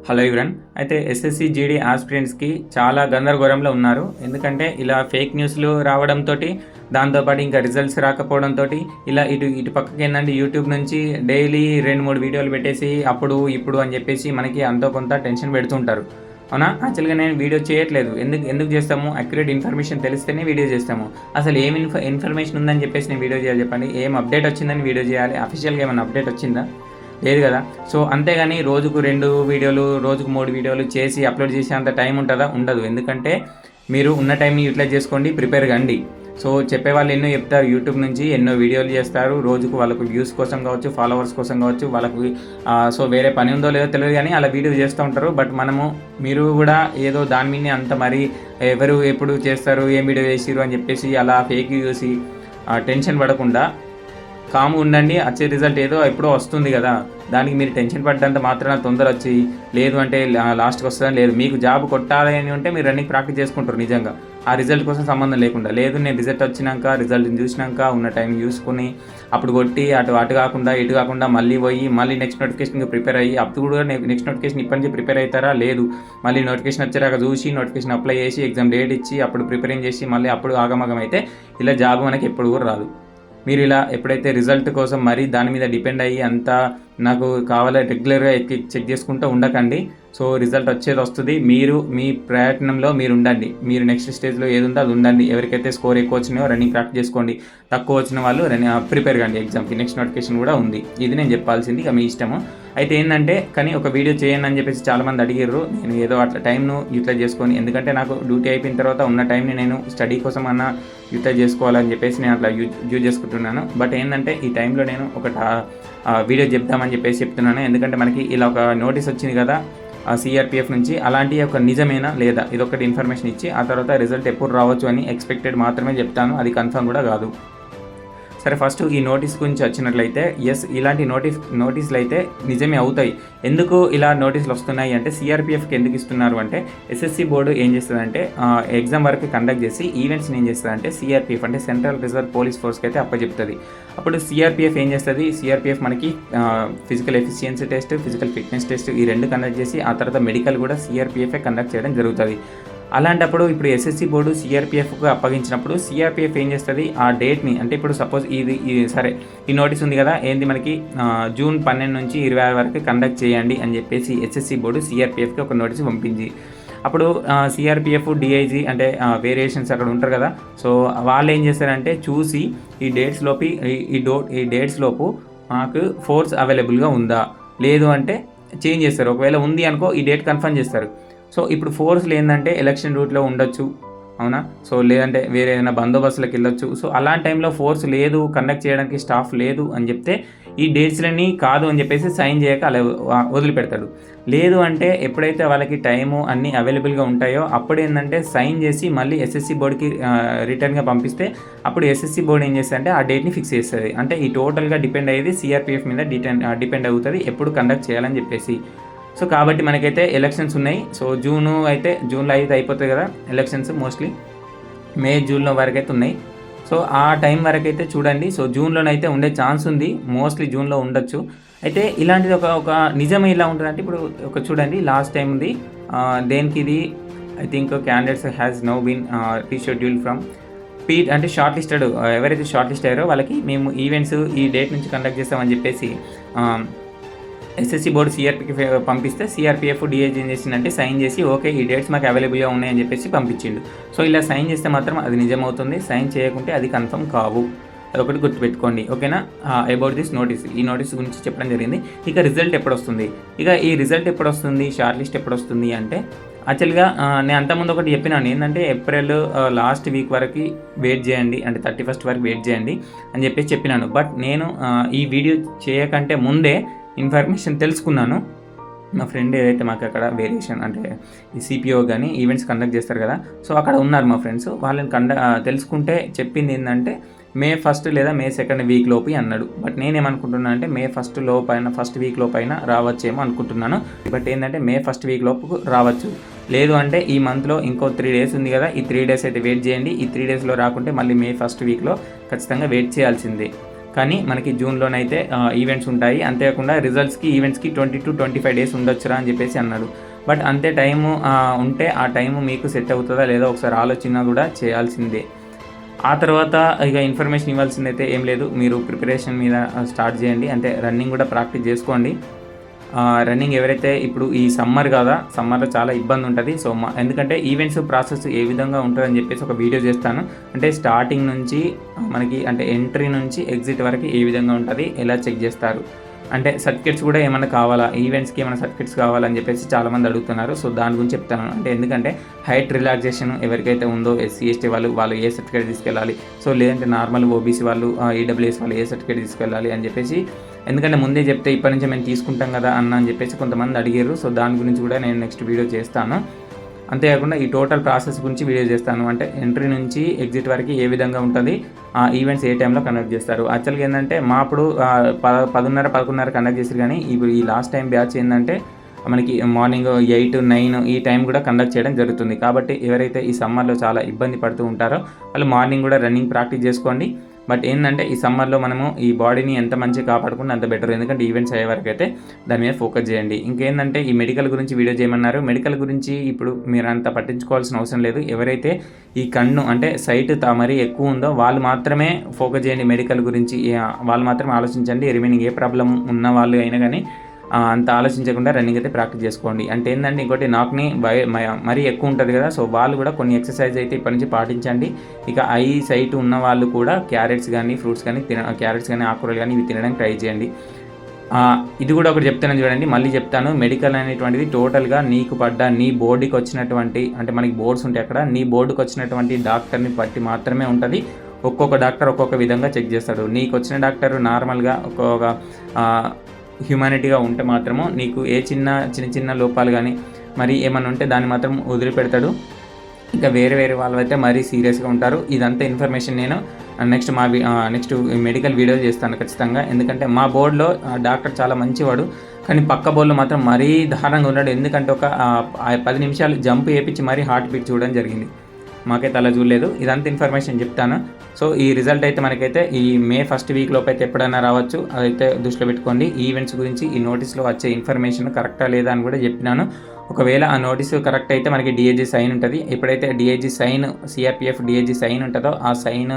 Hello everyone. అయితే SSC GD ఆస్పిరెంట్స్కి చాలా గందరగోళంలో ఉన్నారు. ఎందుకంటే ఇలా ఫేక్ న్యూస్లు రావడంతో, దాంతోపాటు ఇంకా రిజల్ట్స్ రాకపోవడంతో ఇలా ఇటు పక్కకి ఏంటంటే యూట్యూబ్ నుంచి డైలీ 2-3 వీడియోలు పెట్టేసి అప్పుడు ఇప్పుడు అని చెప్పేసి మనకి అంతో కొంత టెన్షన్ పెడుతుంటారు. అవునా? యాక్చువల్గా నేను వీడియో చేయట్లేదు. ఎందుకు చేస్తాము? అక్యురేట్ ఇన్ఫర్మేషన్ తెలిస్తేనే వీడియో చేస్తాము. అసలు ఏం ఇన్ఫర్మేషన్ ఉందని చెప్పేసి నేను వీడియో చేయాలి చెప్పండి? ఏం అప్డేట్ వచ్చిందని వీడియో చేయాలి? అఫీషియల్గా ఏమైనా అప్డేట్ వచ్చిందా? లేదు కదా. సో అంతేగాని రోజుకు 2 వీడియోలు, రోజుకు 3 వీడియోలు చేసి అప్లోడ్ చేసే అంత టైం ఉంటుందా? ఉండదు. ఎందుకంటే మీరు ఉన్న టైంని యూటిలైజ్ చేసుకోండి, ప్రిపేర్ కండి. సో చెప్పేవాళ్ళు ఎన్నో చెప్తారు, యూట్యూబ్ నుంచి ఎన్నో వీడియోలు చేస్తారు. రోజుకు వాళ్ళకు వ్యూస్ కోసం కావచ్చు, ఫాలోవర్స్ కోసం కావచ్చు, వాళ్ళకు సో వేరే పని ఉందో లేదో తెలియదు కానీ అలా వీడియో చేస్తూ ఉంటారు. బట్ మీరు కూడా ఏదో దాని మీద అంత మరి ఎవరు ఎప్పుడు చేస్తారు, ఏం వీడియో చేసిరు అని చెప్పేసి అలా ఫేక్ చూసి టెన్షన్ పడకుండా కాము ఉండండి. వచ్చే రిజల్ట్ ఏదో ఎప్పుడో వస్తుంది కదా, దానికి మీరు టెన్షన్ పడ్డంత మాత్రాన తొందర వచ్చి లేదు అంటే లాస్ట్కి వస్తుందని లేదు. మీకు జాబ్ కొట్టాలి అని ఉంటే మీరు రన్నింగ్ ప్రాక్టీస్ చేసుకుంటారు నిజంగా, ఆ రిజల్ట్ కోసం సంబంధం లేకుండా. లేదు నేను రిజల్ట్ వచ్చినాక రిజల్ట్ని చూసినాక ఉన్న టైం చూసుకుని అప్పుడు కొట్టి అటు కాకుండా ఇటు కాకుండా మళ్ళీ పోయి మళ్ళీ నెక్స్ట్ నోటిఫికేషన్కి ప్రిపేర్ అయ్యి అప్పుడు కూడా నెక్స్ట్ నోటిఫికేషన్ ఇప్పటి నుంచి ప్రిపేర్ అవుతారా? లేదు, మళ్ళీ నోటిఫికేషన్ వచ్చాక చూసి నోటిఫికేషన్ అప్లై చేసి ఎగ్జామ్ డేట్ ఇచ్చి అప్పుడు ప్రిపేరింగ్ చేసి మళ్ళీ అప్పుడు ఆగమగం అయితే ఇలా జాబ్ మనకి ఎప్పుడు కూడా రాదు. మీరు ఇలా ఎప్పుడైతే రిజల్ట్ కోసం మరీ దాని మీద డిపెండ్ అయ్యి అంతా నాకు కావాలా రెగ్యులర్గా చెక్ చేసుకుంటూ ఉండకండి. సో రిజల్ట్ వచ్చేది వస్తుంది. మీరు మీ ప్రయత్నంలో మీరు ఉండండి. మీరు నెక్స్ట్ స్టేజ్లో ఏది ఉందో అది ఉండండి. ఎవరికైతే స్కోర్ ఎక్కువ వచ్చినాయో రన్నింగ్ ప్రాక్టీస్ చేసుకోండి, తక్కువ వచ్చిన వాళ్ళు ప్రిపేర్ కండి ఎగ్జామ్కి. నెక్స్ట్ నోటిఫికేషన్ కూడా ఉంది. ఇది నేను చెప్పాల్సింది, ఇక మీ ఇష్టము. అయితే ఏంటంటే కానీ ఒక వీడియో చేయండి అని చెప్పేసి చాలామంది అడిగారు. నేను ఏదో అట్లా టైంను యూటిలైజ్ చేసుకొని, ఎందుకంటే నాకు డ్యూటీ అయిపోయిన తర్వాత ఉన్న టైంని నేను స్టడీ కోసం అన్నా యూటిలైజ్ చేసుకోవాలని చెప్పేసి నేను అట్లా యూజ్ చేసుకుంటున్నాను. బట్ ఏంటంటే ఈ టైంలో నేను ఒక వీడియో చెప్దామని చెప్పేసి చెప్తున్నాను. ఎందుకంటే మనకి ఇలా ఒక నోటీస్ వచ్చింది కదా సిఆర్పిఎఫ్ నుంచి, అలాంటి ఒక నిజమేనా లేదా ఇదొకటి ఇన్ఫర్మేషన్ ఇచ్చి ఆ తర్వాత రిజల్ట్ ఎప్పుడు రావచ్చు అని ఎక్స్పెక్టెడ్ మాత్రమే చెప్తాను, అది కన్ఫర్మ్ కూడా కాదు. సరే, ఫస్ట్ ఈ నోటీస్ గురించి వచ్చినట్లయితే ఎస్, ఇలాంటి నోటీసులు అయితే నిజమే అవుతాయి. ఎందుకు ఇలా నోటీసులు వస్తున్నాయి అంటే సిఆర్పిఎఫ్కి ఎందుకు ఇస్తున్నారు అంటే ఎస్ఎస్సి బోర్డు ఏం చేస్తుందంటే ఎగ్జామ్ వరకు కండక్ట్ చేసి ఈవెంట్స్ని ఏం చేస్తుందంటే సిఆర్పిఎఫ్ అంటే సెంట్రల్ రిజర్వ్ పోలీస్ ఫోర్స్కి అయితే అప్పచెప్తుంది. అప్పుడు సిఆర్పిఎఫ్ ఏం చేస్తుంది, సిఆర్పిఎఫ్ మనకి physical efficiency test, physical fitness test ఈ 2 కండక్ట్ చేసి ఆ తర్వాత మెడికల్ కూడా సిఆర్పిఎఫే కండక్ట్ చేయడం జరుగుతుంది. అలాంటప్పుడు ఇప్పుడు ఎస్ఎస్సి బోర్డు సిఆర్పిఎఫ్కు అప్పగించినప్పుడు సిఆర్పిఎఫ్ ఏం చేస్తుంది, ఆ డేట్ని అంటే ఇప్పుడు సపోజ్ ఇది సరే ఈ నోటీస్ ఉంది కదా, ఏంది మనకి జూన్ 12 నుంచి 26 వరకు కండక్ట్ చేయండి అని చెప్పేసి ఎస్ఎస్సి బోర్డు సిఆర్పిఎఫ్కి ఒక నోటీస్ పంపించి, అప్పుడు సిఆర్పిఎఫ్ డిఐజీ అంటే వేరియేషన్స్ అక్కడ ఉంటారు కదా, సో వాళ్ళు ఏం చేస్తారంటే చూసి ఈ డేట్స్ లోపు మాకు ఫోర్స్ అవైలబుల్గా ఉందా లేదు అంటే చేంజ్ చేస్తారు. ఒకవేళ ఉంది అనుకో ఈ డేట్ కన్ఫర్మ్ చేస్తారు. సో ఇప్పుడు ఫోర్స్లు ఏంటంటే ఎలక్షన్ రూట్లో ఉండొచ్చు, అవునా? సో లేదంటే వేరే ఏదైనా బందోబస్తులకు వెళ్ళొచ్చు. సో అలాంటి టైంలో ఫోర్స్ లేదు, కండక్ట్ చేయడానికి స్టాఫ్ లేదు అని చెప్తే ఈ డేట్స్లని కాదు అని చెప్పేసి సైన్ చేయక అలా వదిలిపెడతాడు. లేదు అంటే ఎప్పుడైతే వాళ్ళకి టైము అన్నీ అవైలబుల్గా ఉంటాయో అప్పుడు ఏంటంటే సైన్ చేసి మళ్ళీ ఎస్ఎస్సి బోర్డుకి రిటర్న్గా పంపిస్తే అప్పుడు ఎస్ఎస్సి బోర్డు ఏం చేస్తుందంటే ఆ డేట్ని ఫిక్స్ చేస్తుంది. అంటే ఈ టోటల్గా డిపెండ్ అయ్యేది సిఆర్పిఎఫ్ మీద డిపెండ్ అవుతుంది ఎప్పుడు కండక్ట్ చేయాలని చెప్పేసి. సో కాబట్టి మనకైతే ఎలక్షన్స్ ఉన్నాయి. సో జూన్లో అయితే అయిపోతుంది కదా ఎలక్షన్స్, మోస్ట్లీ జూన్లో వరకు అయితే ఉన్నాయి. సో ఆ టైం వరకు అయితే చూడండి. సో జూన్లోనైతే ఉండే ఛాన్స్ ఉంది, మోస్ట్లీ జూన్లో ఉండొచ్చు. అయితే ఇలాంటిది ఒక నిజం ఇలా ఉంటుందంటే ఇప్పుడు ఒక చూడండి లాస్ట్ టైం ఉంది దేనికి ఇది I think candidates has now been rescheduled from అంటే షార్ట్ లిస్టెడ్, ఎవరైతే షార్ట్ లిస్ట్ అయ్యారో వాళ్ళకి మేము ఈవెంట్స్ ఈ డేట్ నుంచి కండక్ట్ చేస్తామని చెప్పేసి ఎస్ఎస్సి బోర్డు సిఆర్పికి పంపిస్తే సిఆర్పిఎఫ్ డిఐజీ ఏం చేసిందంటే సైన్ చేసి ఓకే ఈ డేట్స్ మాకు అవైలబుల్గా ఉన్నాయని చెప్పేసి పంపించిండు. సో ఇలా సైన్ చేస్తే మాత్రం అది నిజమవుతుంది, సైన్ చేయకుంటే అది కన్ఫర్మ్ కావు. అదొకటి గుర్తుపెట్టుకోండి, ఓకేనా? అబౌట్ దిస్ నోటీస్, ఈ నోటీస్ గురించి చెప్పడం జరిగింది. ఇక రిజల్ట్ ఎప్పుడు వస్తుంది, ఈ రిజల్ట్ ఎప్పుడు వస్తుంది, షార్ట్ లిస్ట్ ఎప్పుడు వస్తుంది అంటే యాక్చువల్గా నేను అంతకుముందు ఒకటి చెప్పినాను ఏంటంటే ఏప్రిల్ లాస్ట్ వీక్ వరకు వెయిట్ చేయండి, అంటే 31st వరకు వెయిట్ చేయండి అని చెప్పేసి చెప్పినాను. బట్ నేను ఈ వీడియో చేయకంటే ముందే ఇన్ఫర్మేషన్ తెలుసుకున్నాను. మా ఫ్రెండ్ ఏదైతే మాకు అక్కడ వేరియేషన్ అంటే ఈ సిపిఓ కానీ ఈవెంట్స్ కండక్ట్ చేస్తారు కదా, సో అక్కడ ఉన్నారు మా ఫ్రెండ్స్. వాళ్ళని తెలుసుకుంటే చెప్పింది ఏంటంటే May 1 లేదా May 2 వీక్ లోపు అన్నాడు. బట్ నేనేమనుకుంటున్నాను అంటే May 1 లోపైన ఫస్ట్ వీక్ లోపైన రావచ్చేమో అనుకుంటున్నాను. బట్ ఏంటంటే May 1 వీక్ లోపు రావచ్చు. లేదు అంటే ఈ మంత్లో ఇంకో 3 డేస్ ఉంది కదా, ఈ 3 డేస్ అయితే వెయిట్ చేయండి. ఈ 3 డేస్లో రాకుంటే మళ్ళీ May 1 వీక్లో ఖచ్చితంగా వెయిట్ చేయాల్సిందే. కానీ మనకి జూన్లోనైతే ఈవెంట్స్ ఉంటాయి. అంతేకాకుండా రిజల్ట్స్కి ఈవెంట్స్కి 20 to 25 డేస్ ఉండొచ్చురా అని చెప్పేసి అన్నాడు. బట్ అంతే టైము ఉంటే ఆ టైము మీకు సెట్ అవుతుందా లేదా ఒకసారి ఆలోచన కూడా చేయాల్సిందే. ఆ తర్వాత ఇక ఇన్ఫర్మేషన్ ఇవ్వాల్సిందైతే ఏం లేదు, మీరు ప్రిపరేషన్ మీద స్టార్ట్ చేయండి. అంటే రన్నింగ్ కూడా ప్రాక్టీస్ చేసుకోండి. రన్నింగ్ ఎవరైతే ఇప్పుడు ఈ సమ్మర్ కదా, సమ్మర్లో చాలా ఇబ్బంది ఉంటుంది. సో ఎందుకంటే ఈవెంట్స్ ప్రాసెస్ ఏ విధంగా ఉంటుందని చెప్పేసి ఒక వీడియో చేస్తాను. అంటే స్టార్టింగ్ నుంచి మనకి అంటే ఎంట్రీ నుంచి ఎగ్జిట్ వరకు ఏ విధంగా ఉంటుంది, ఎలా చెక్ చేస్తారు, అంటే సర్టిఫికేట్స్ కూడా ఏమైనా కావాలా, ఈవెంట్స్కి ఏమైనా సర్టిఫికేట్స్ కావాలని చెప్పేసి చాలామంది అడుగుతున్నారు. సో దాని గురించి చెప్తాను. అంటే ఎందుకంటే హైట్ రిలాక్సేషన్ ఎవరికైతే ఉందో SC ST వాళ్ళు ఏ సర్టిఫికేట్ తీసుకెళ్ళాలి, సో లేదంటే నార్మల్ OBC వాళ్ళు EWS వాళ్ళు ఏ సర్టిఫికేట్ తీసుకెళ్ళాలి అని చెప్పేసి, ఎందుకంటే ముందే చెప్తే ఇప్పటి నుంచి మేము తీసుకుంటాం కదా అని చెప్పేసి కొంతమంది అడిగారు. సో దాని గురించి కూడా నేను నెక్స్ట్ వీడియో చేస్తాను. అంతేకాకుండా ఈ టోటల్ ప్రాసెస్ గురించి వీడియో చేస్తాను. అంటే ఎంట్రీ నుంచి ఎగ్జిట్ వరకు ఏ విధంగా ఉంటుంది, ఈవెంట్స్ ఏ టైంలో కండక్ట్ చేస్తారు. యాక్చువల్గా ఏంటంటే మా అప్పుడు 10:30 కండక్ట్ చేశారు, కానీ ఇప్పుడు ఈ లాస్ట్ టైం బ్యాచ్ ఏంటంటే మనకి మార్నింగ్ 8, 9 ఈ టైం కూడా కండక్ట్ చేయడం జరుగుతుంది. కాబట్టి ఎవరైతే ఈ సమ్మర్లో చాలా ఇబ్బంది పడుతూ ఉంటారో వాళ్ళు మార్నింగ్ కూడా రన్నింగ్ ప్రాక్టీస్ చేసుకోండి. బట్ ఏంటంటే ఈ సమ్మర్లో మనము ఈ బాడీని ఎంత మంచిగా కాపాడుకుంటే అంత బెటర్. ఎందుకంటే ఈవెంట్స్ అయ్యే వరకు అయితే దాని మీద ఫోకస్ చేయండి. ఇంకేంటంటే ఈ మెడికల్ గురించి వీడియో చేయమన్నారు. మెడికల్ గురించి ఇప్పుడు మీరు అంత పట్టించుకోవాల్సిన అవసరం లేదు. ఎవరైతే ఈ కన్ను అంటే సైట్ మరీ ఎక్కువ ఉందో వాళ్ళు మాత్రమే ఫోకస్ చేయండి. మెడికల్ గురించి వాళ్ళు మాత్రమే ఆలోచించండి. రిమైనింగ్ ఏ ప్రాబ్లం ఉన్న వాళ్ళు అయినా కానీ అంత ఆలోచించకుండా రన్నింగ్ అయితే ప్రాక్టీస్ చేసుకోండి. అంటే ఏంటంటే ఇంకోటి నాకుని మరీ ఎక్కువ ఉంటుంది కదా, సో వాళ్ళు కూడా కొన్ని ఎక్సర్సైజ్ అయితే ఇప్పటి నుంచి పాటించండి. ఇక ఐ సైట్ ఉన్న వాళ్ళు కూడా క్యారెట్స్ కానీ ఫ్రూట్స్ కానీ క్యారెట్స్ కానీ ఆకుకూరలు కానీ ఇవి తినడానికి ట్రై చేయండి. ఇది కూడా ఒకటి చెప్తాను చూడండి, మళ్ళీ చెప్తాను. మెడికల్ అనేటువంటిది టోటల్గా నీకు పడ్డ నీ బోర్డుకి వచ్చినటువంటి, అంటే మనకి బోర్డ్స్ ఉంటాయి అక్కడ, నీ బోర్డుకి వచ్చినటువంటి డాక్టర్ని బట్టి మాత్రమే ఉంటుంది. ఒక్కొక్క డాక్టర్ ఒక్కొక్క విధంగా చెక్ చేస్తాడు. నీకు వచ్చిన డాక్టర్ నార్మల్గా ఒక్కొక్క హ్యూమానిటీగా ఉంటే మాత్రము నీకు ఏ చిన్న లోపాలు కానీ మరి ఏమైనా ఉంటే దాన్ని మాత్రం వదిలిపెడతాడు. ఇంకా వేరే వాళ్ళు అయితే మరీ సీరియస్గా ఉంటారు. ఇదంతా ఇన్ఫర్మేషన్ నేను నెక్స్ట్ మెడికల్ వీడియో చేస్తాను ఖచ్చితంగా. ఎందుకంటే మా బోర్డులో డాక్టర్ చాలా మంచివాడు, కానీ పక్క బోర్డులో మాత్రం మరీ దారుణంగా ఉన్నాడు. ఎందుకంటే ఒక 10 నిమిషాలు జంప్ వేయించి మరీ హార్ట్ బీట్ చూడడం జరిగింది. మాకైతే అలా చూడలేదు. ఇదంతా ఇన్ఫర్మేషన్ చెప్తాను. సో ఈ రిజల్ట్ అయితే మనకైతే ఈ May 1st వీక్ లోపు అయితే ఎప్పుడైనా రావచ్చు. అదైతే దృష్టిలో పెట్టుకోండి. ఈవెంట్స్ గురించి ఈ నోటీస్లో వచ్చే ఇన్ఫర్మేషన్ కరెక్టా లేదా అని కూడా చెప్పినాను. ఒకవేళ ఆ నోటీసు కరెక్ట్ అయితే మనకి DIG సైన్ ఉంటుంది. ఎప్పుడైతే DIG sign CRPF DIG sign ఉంటుందో ఆ సైన్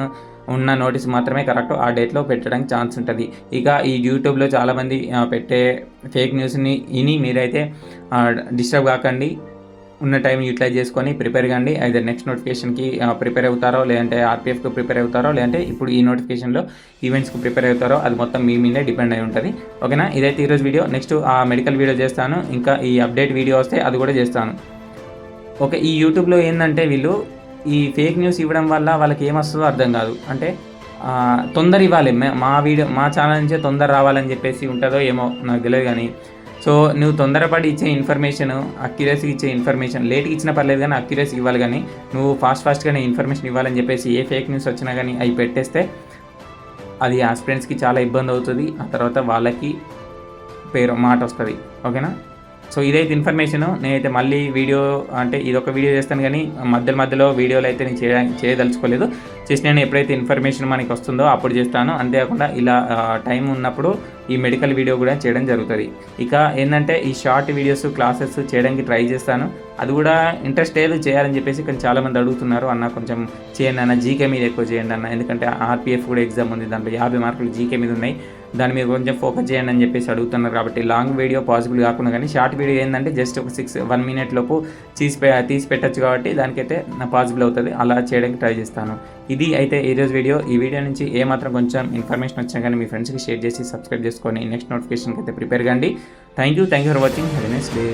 ఉన్న నోటీస్ మాత్రమే కరెక్ట్ ఆ డేట్లో పెట్టడానికి ఛాన్స్ ఉంటుంది. ఇక ఈ యూట్యూబ్లో చాలామంది పెట్టే ఫేక్ న్యూస్ని విని మీరైతే డిస్టర్బ్ కాకండి. ఉన్న టైం యూటిలైజ్ చేసుకొని ప్రిపేర్ కండి. అయితే నెక్స్ట్ నోటిఫికేషన్కి ప్రిపేర్ అవుతారో, లేదంటే RPFకి ప్రిపేర్ అవుతారో, లేదంటే ఇప్పుడు ఈ నోటిఫికేషన్లో ఈవెంట్స్కి ప్రిపేర్ అవుతారో అది మొత్తం మీ మీదే డిపెండ్ అయి ఉంటుంది. ఓకేనా, ఇదైతే ఈరోజు వీడియో. నెక్స్ట్ ఆ మెడికల్ వీడియో చేస్తాను. ఇంకా ఈ అప్డేట్ వీడియో వస్తే అది కూడా చేస్తాను. ఓకే, ఈ యూట్యూబ్లో ఏంటంటే వీళ్ళు ఈ ఫేక్ న్యూస్ ఇవ్వడం వల్ల వాళ్ళకి ఏమొస్తుందో అర్థం కాదు. అంటే తొందర ఇవ్వాలి, మా ఛానల్ నుంచే తొందర రావాలని చెప్పేసి ఉంటుందో ఏమో నాకు తెలియదు. కానీ సో నువ్వు తొందరపడి ఇచ్చే ఇన్ఫర్మేషన్, అక్యురసీ ఇచ్చే ఇన్ఫర్మేషన్ లేట్గా ఇచ్చినా పర్లేదు, కానీ అక్యురసీ ఇవ్వాలి. కానీ నువ్వు ఫాస్ట్గానే ఇన్ఫర్మేషన్ ఇవ్వాలని చెప్పేసి ఏ ఫేక్ న్యూస్ వచ్చినా కానీ అవి పెట్టేస్తే అది ఆస్పిరెంట్స్కి చాలా ఇబ్బంది అవుతుంది. ఆ తర్వాత వాళ్ళకి మాట వస్తుంది. ఓకేనా, సో ఇదైతే ఇన్ఫర్మేషను. నేనైతే మళ్ళీ వీడియో అంటే ఇదొక వీడియో చేస్తాను, కానీ మధ్యలో వీడియోలు అయితే నేను చేయదలుచుకోలేదు. చేసి నేను ఎప్పుడైతే ఇన్ఫర్మేషన్ మనకి వస్తుందో అప్పుడు చేస్తాను. అంతేకాకుండా ఇలా టైం ఉన్నప్పుడు ఈ మెడికల్ వీడియో కూడా చేయడం జరుగుతుంది. ఇక ఏంటంటే ఈ షార్ట్ వీడియోస్ క్లాసెస్ చేయడానికి ట్రై చేస్తాను. అది కూడా ఇంట్రెస్ట్ లేదు చేయాలని చెప్పేసి కానీ చాలామంది అడుగుతున్నారు, అన్న కొంచెం చేయండి అన్న, జీకే మీద ఎక్కువ చేయండి అన్న, ఎందుకంటే RPF కూడా ఎగ్జామ్ ఉంది, దాంట్లో 50 మార్కులు జీకే మీద ఉన్నాయి, దాని మీద కొంచెం ఫోకస్ చేయండి అని చెప్పేసి అడుగుతున్నారు. కాబట్టి లాంగ్ వీడియో పాసిబుల్ కాకుండా కానీ షార్ట్ వీడియో ఏంటంటే జస్ట్ ఒక 1 minute లోపు తీసి పెట్టచ్చు, కాబట్టి దానికైతే పాసిబుల్ అవుతుంది. అలా చేయడానికి ట్రై చేస్తాను. ఇది అయితే ఈరోజు వీడియో. ఈ వీడియో నుంచి ఏమాత్రం కొంచెం ఇన్ఫర్మేషన్ వచ్చినా కానీ మీ ఫ్రెండ్స్కి షేర్ చేసి సబ్స్క్రైబ్ చేసుకొని నెక్స్ట్ నోటిఫికేషన్కి అయితే ప్రిపేర్ కండి. Thank you for watching. Have a nice day.